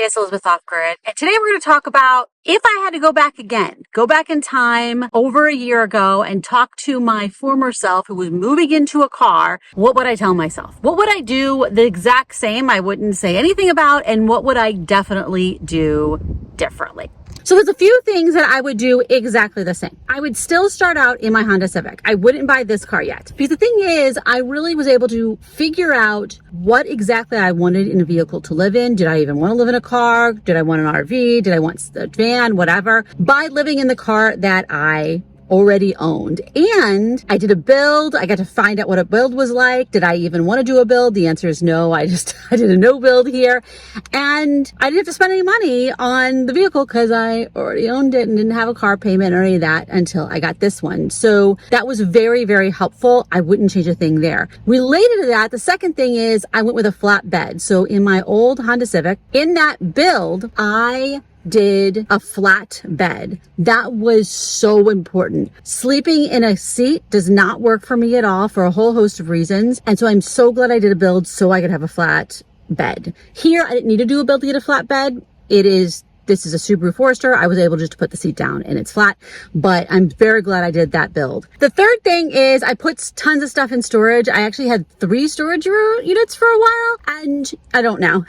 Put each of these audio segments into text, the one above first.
it's Elizabeth Offgrid, and today we're going to talk about if I had to go back again, go back in time over a year ago and talk to my former self who was moving into a car, what would I tell myself? What would I do the exact same I wouldn't say anything about, and what would I definitely do differently? So there's a few things that I would do exactly the same. I would still start out in my Honda Civic. I wouldn't buy this car yet. Because the thing is, I really was able to figure out what exactly I wanted in a vehicle to live in. Did I even want to live in a car? Did I want an RV? Did I want a van? Whatever. By living in the car that I already owned. And I did a build. I got to find out what a build was like. Did I even want to do a build? The answer is no. I did a no build here. And I didn't have to spend any money on the vehicle because I already owned it and didn't have a car payment or any of that until I got this one. So that was very, very helpful. I wouldn't change a thing there. Related to that, the second thing is I went with a flat bed. So in my old Honda Civic, in that build, I did a flat bed. That was so important. Sleeping in a seat does not work for me at all for a whole host of reasons. And so I'm so glad I did a build so I could have a flat bed. Here, I didn't need to do a build to get a flat bed. This is a Subaru Forester. I was able just to put the seat down and it's flat, but I'm very glad I did that build. The third thing is I put tons of stuff in storage. I actually had 3 storage units for a while, and I don't now,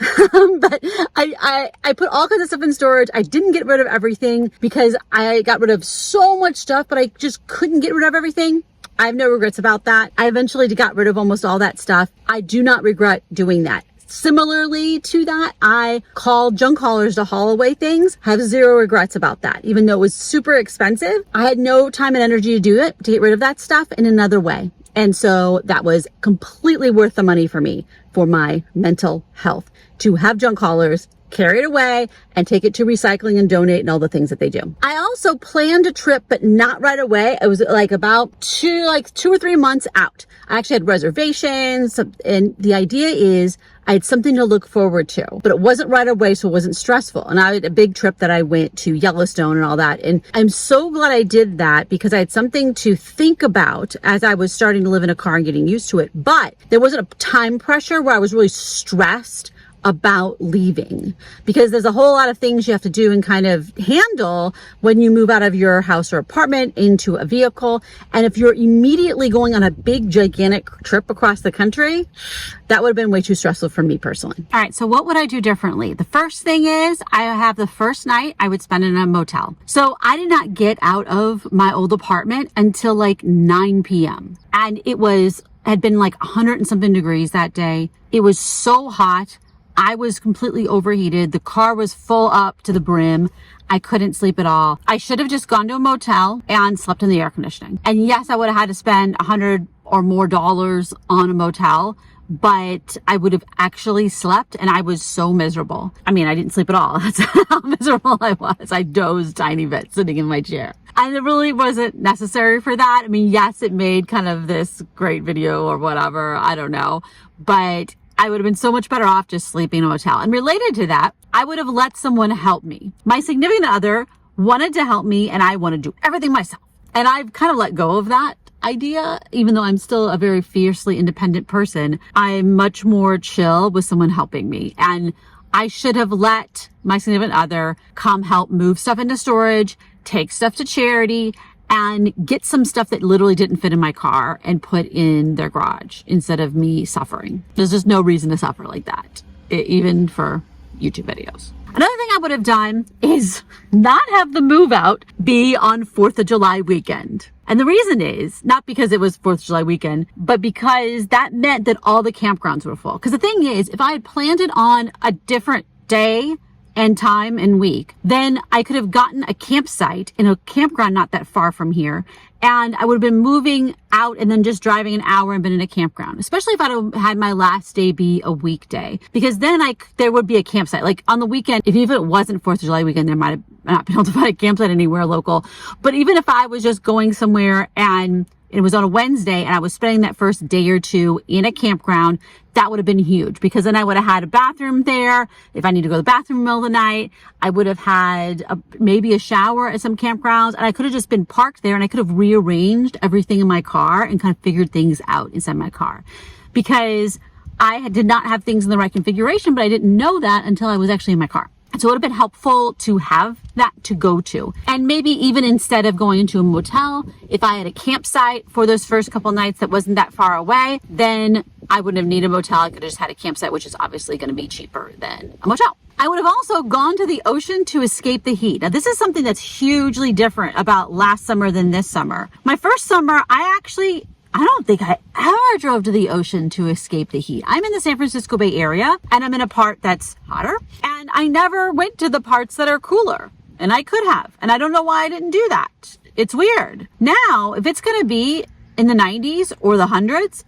but I put all kinds of stuff in storage. I didn't get rid of everything because I got rid of so much stuff, but I just couldn't get rid of everything. I have no regrets about that. I eventually got rid of almost all that stuff. I do not regret doing that. Similarly to that, I called junk haulers to haul away things. Have zero regrets about that. Even though it was super expensive, I had no time and energy to do it, to get rid of that stuff in another way. And so that was completely worth the money for me, for my mental health, to have junk haulers carry it away and take it to recycling and donate and all the things that they do. I also planned a trip, but not right away. It was like about 2 or 3 months out. I actually had reservations, and the idea is I had something to look forward to, but it wasn't right away, so it wasn't stressful. And I had a big trip that I went to Yellowstone and all that. And I'm so glad I did that because I had something to think about as I was starting to live in a car and getting used to it. But there wasn't a time pressure where I was really stressed about leaving, because there's a whole lot of things you have to do and kind of handle when you move out of your house or apartment into a vehicle. And if you're immediately going on a big, gigantic trip across the country, that would have been way too stressful for me personally. All right, so what would I do differently? The first thing is I have the first night I would spend in a motel. So I did not get out of my old apartment until like 9 p.m. And had been like 100 and something degrees that day. It was so hot. I was completely overheated. The car was full up to the brim. I couldn't sleep at all. I should have just gone to a motel and slept in the air conditioning. And yes, I would have had to spend $100 or more on a motel, but I would have actually slept, and I was so miserable. I mean, I didn't sleep at all. That's how miserable I was. I dozed tiny bit sitting in my chair. And it really wasn't necessary for that. I mean, yes, it made kind of this great video or whatever. I don't know. But I would have been so much better off just sleeping in a motel. And related to that, I would have let someone help me. My significant other wanted to help me, and I want to do everything myself. And I've kind of let go of that idea. Even though I'm still a very fiercely independent person, I'm much more chill with someone helping me. And I should have let my significant other come help move stuff into storage, take stuff to charity, and get some stuff that literally didn't fit in my car and put in their garage instead of me suffering. There's just no reason to suffer like that, even for YouTube videos. Another thing I would have done is not have the move out be on 4th of July weekend. And the reason is not because it was 4th of July weekend, but because that meant that all the campgrounds were full. Because the thing is, if I had planned it on a different day and time and week, then I could have gotten a campsite in a campground not that far from here, and I would have been moving out and then just driving an hour and been in a campground, especially if I'd had my last day be a weekday, because then there would be a campsite. Like on the weekend, if even it wasn't 4th of July weekend, there might have not been able to find a campsite anywhere local. But even if I was just going somewhere and it was on a Wednesday and I was spending that first day or two in a campground, that would have been huge, because then I would have had a bathroom there. If I need to go to the bathroom in the middle of the night, I would have had maybe a shower at some campgrounds, and I could have just been parked there, and I could have rearranged everything in my car and kind of figured things out inside my car, because I did not have things in the right configuration, but I didn't know that until I was actually in my car. So it would have been helpful to have that to go to. And maybe even instead of going into a motel, if I had a campsite for those first couple nights that wasn't that far away, then I wouldn't have needed a motel. I could have just had a campsite, which is obviously going to be cheaper than a motel. I would have also gone to the ocean to escape the heat. Now, this is something that's hugely different about last summer than this summer. My first summer, I don't think I ever drove to the ocean to escape the heat. I'm in the San Francisco Bay Area and I'm in a part that's hotter, and I never went to the parts that are cooler, and I could have. And I don't know why I didn't do that. It's weird. Now, if it's going to be in the 90s or the hundreds,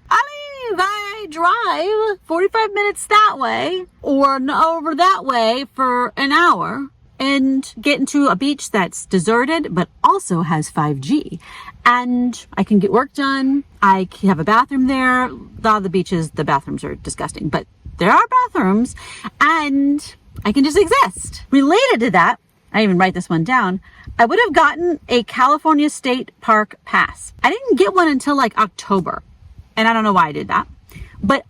if I drive 45 minutes that way or over that way for an hour and get into a beach that's deserted but also has 5G, and I can get work done. I can have a bathroom there. A lot of the beaches, the bathrooms are disgusting, but there are bathrooms, and I can just exist. Related to that, I even write this one down, I would have gotten a California State Park pass. I didn't get one until like October, and I don't know why I did that. But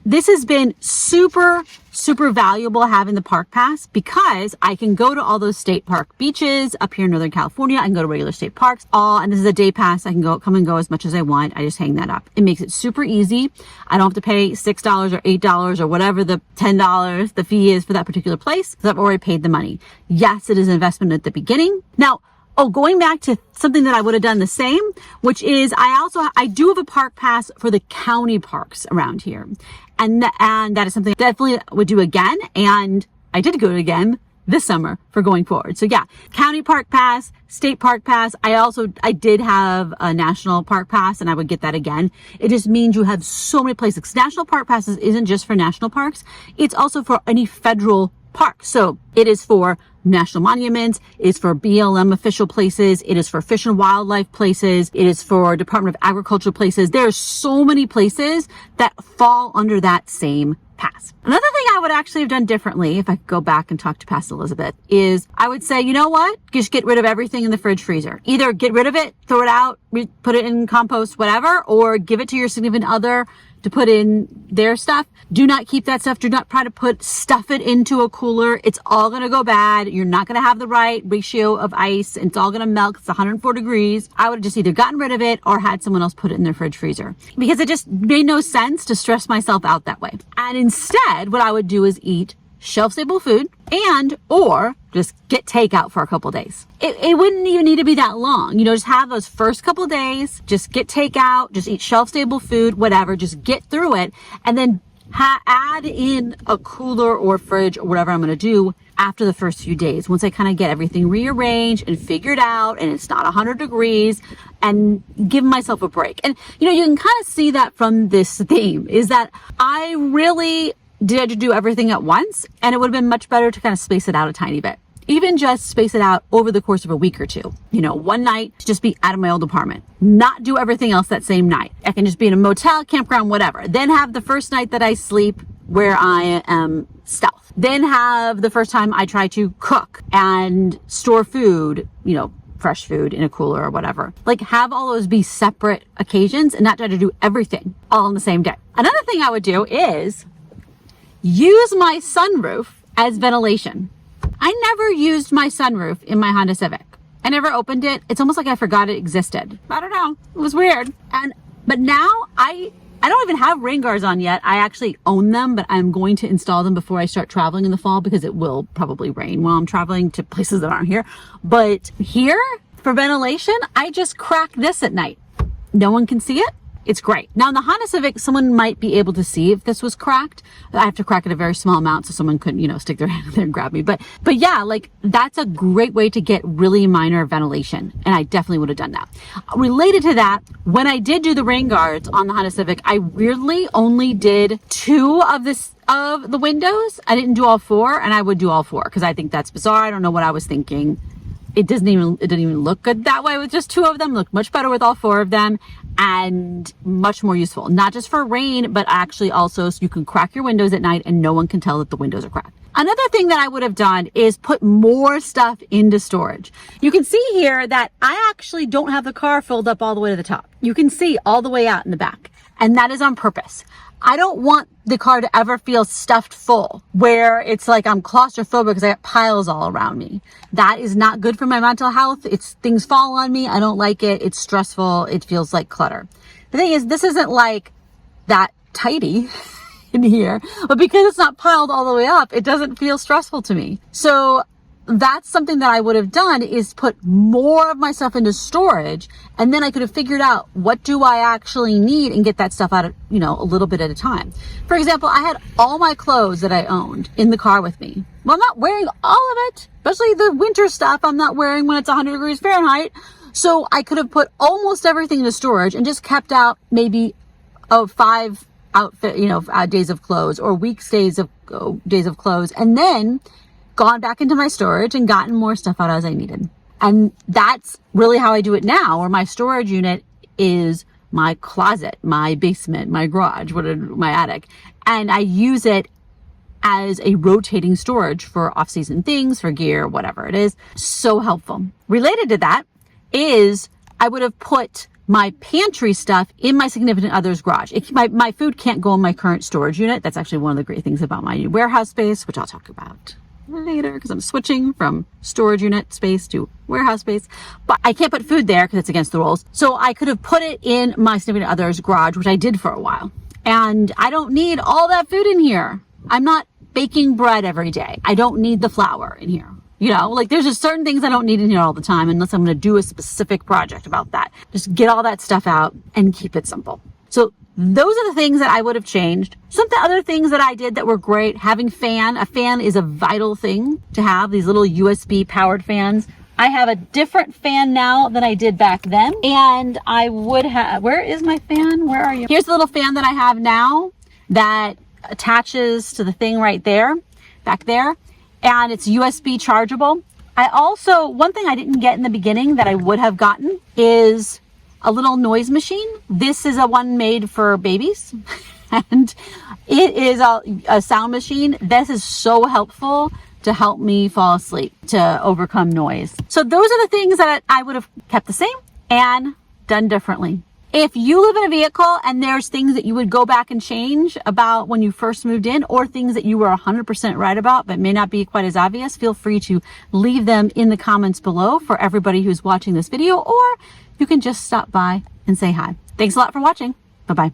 this has been super, super valuable having the park pass, because I can go to all those state park beaches up here in Northern California. I can go to regular state parks, and this is a day pass. I can come and go as much as I want. I just hang that up. It makes it super easy. I don't have to pay $6 or $8 or whatever the $10 the fee is for that particular place, because I've already paid the money. Yes, it is an investment at the beginning. Now, going back to something that I would have done the same, which is I do have a park pass for the county parks around here. And that is something I definitely would do again. And I did go again this summer for going forward. So yeah, county park pass, state park pass. I did have a national park pass, and I would get that again. It just means you have so many places. National park passes isn't just for national parks. It's also for any federal park. So it is for national monuments, it is for BLM official places, it is for fish and wildlife places, it is for Department of Agriculture places. There are so many places that fall under that same pass. Another thing I would actually have done differently, if I could go back and talk to Past Elizabeth, is I would say, you know what? Just get rid of everything in the fridge freezer. Either get rid of it, throw it out, put it in compost, whatever, or give it to your significant other to put in their stuff. Do not keep that stuff. Do not try to stuff it into a cooler. It's all going to go bad. You're not going to have the right ratio of ice. It's all going to melt. It's 104 degrees. I would have just either gotten rid of it or had someone else put it in their fridge freezer, because it just made no sense to stress myself out that way. And instead, what I would do is eat shelf-stable food or just get takeout for a couple days. It wouldn't even need to be that long. Just have those first couple days, just get takeout, just eat shelf-stable food, whatever, just get through it, and then add in a cooler or fridge or whatever I'm going to do after the first few days, once I kind of get everything rearranged and figured out and it's not 100 degrees, and give myself a break. And, you can kind of see that from this theme, is that I really did do everything at once, and it would have been much better to kind of space it out a tiny bit. Even just space it out over the course of a week or two. One night, just be out of my old apartment. Not do everything else that same night. I can just be in a motel, campground, whatever. Then have the first night that I sleep where I am stealth. Then have the first time I try to cook and store food, fresh food in a cooler or whatever. Have all those be separate occasions and not try to do everything all on the same day. Another thing I would do is use my sunroof as ventilation. I never used my sunroof in my Honda Civic. I never opened it. It's almost like I forgot it existed. I don't know. It was weird. But now I don't even have rain guards on yet. I actually own them, but I'm going to install them before I start traveling in the fall, because it will probably rain while I'm traveling to places that aren't here. But here, for ventilation, I just crack this at night. No one can see it. It's great. Now in the Honda Civic, someone might be able to see if this was cracked. I have to crack it a very small amount so someone couldn't, stick their hand in there and grab me. But yeah, that's a great way to get really minor ventilation. And I definitely would have done that. Related to that, when I did do the rain guards on the Honda Civic, I weirdly only did 2 of the windows. I didn't do all 4, and I would do all 4 because I think that's bizarre. I don't know what I was thinking. It didn't even look good that way with just 2 of them. It looked much better with all 4 of them, and much more useful. Not just for rain, but actually also so you can crack your windows at night and no one can tell that the windows are cracked. Another thing that I would have done is put more stuff into storage. You can see here that I actually don't have the car filled up all the way to the top. You can see all the way out in the back, and that is on purpose. I don't want the car to ever feel stuffed full, where it's like I'm claustrophobic because I got piles all around me. That is not good for my mental health. Things fall on me. I don't like it. It's stressful. It feels like clutter. The thing is, this isn't like that tidy in here, but because it's not piled all the way up, it doesn't feel stressful to me. So that's something that I would have done, is put more of my stuff into storage, and then I could have figured out what do I actually need and get that stuff out of, a little bit at a time. For example, I had all my clothes that I owned in the car with me. Well, I'm not wearing all of it, especially the winter stuff. I'm not wearing when it's 100 degrees Fahrenheit. So I could have put almost everything into storage and just kept out maybe 5 outfit, days of clothes, or days of clothes, and then gone back into my storage and gotten more stuff out as I needed. And that's really how I do it now, where my storage unit is my closet, my basement, my garage, my attic. And I use it as a rotating storage for off-season things, for gear, whatever it is. So helpful. Related to that is I would have put my pantry stuff in my significant other's garage. My food can't go in my current storage unit. That's actually one of the great things about my new warehouse space, which I'll talk about later because I'm switching from storage unit space to warehouse space. But I can't put food there because it's against the rules. So I could have put it in my significant other's garage, which I did for a while. And I don't need all that food in here. I'm not baking bread every day. I don't need the flour in here. There's just certain things I don't need in here all the time unless I'm going to do a specific project about that. Just get all that stuff out and keep it simple. So those are the things that I would have changed. Some of the other things that I did that were great, having a fan is a vital thing to have, these little USB powered fans. I have a different fan now than I did back then. And I would have, where is my fan? Where are you? Here's the little fan that I have now that attaches to the thing right there, back there. And it's USB chargeable. One thing I didn't get in the beginning that I would have gotten is a little noise machine. This is a one made for babies and it is a sound machine. This is so helpful to help me fall asleep, to overcome noise. So those are the things that I would have kept the same and done differently. If you live in a vehicle and there's things that you would go back and change about when you first moved in, or things that you were 100% right about but may not be quite as obvious, feel free to leave them in the comments below for everybody who's watching this video, or you can just stop by and say hi. Thanks a lot for watching. Bye-bye.